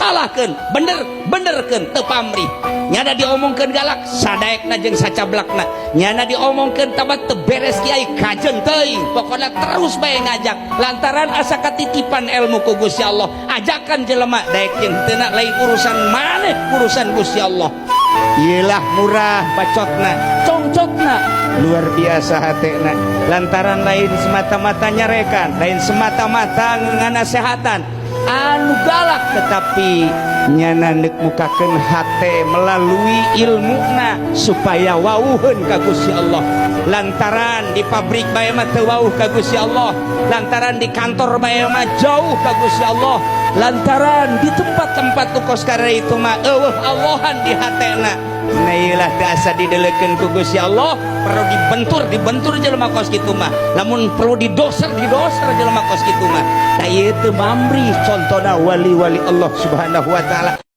salahkeun bener-benerkeun teu pamrih nyana diomongkeun galak sadaekna jeung sacablakna nyana diomongkeun tabat teu beres kiai kajen teuing pokona terus bae ngajak lantaran asa katitipan ilmu ku Gusti Allah ajakan jelema daek jeung teu lain urusan maneh urusan Gusti Allah iyalah murah bacotna congcotna luar biasa hatena lantaran lain semata-mata nyarekan lain semata-mata nganasehatan anu galak tetapi nyana neuk mukakeun hate melalui ilmuna supaya wauheun ka Gusti Allah lantaran di pabrik bae mah teu wauh ka Gusti Allah lantaran di kantor bae mah jauh ka Gusti Allah lantaran di tempat-tempat tukos karena itu mah eueuh Allahan di hatena nah iyalah teu asa didelekeun ku Gusti Allah perlu dibentur jelema kos kitu mah lamun perlu didoser jelema kos kitu mah da ieu teu mamrih contona wali-wali Allah Subhanahu wa taala.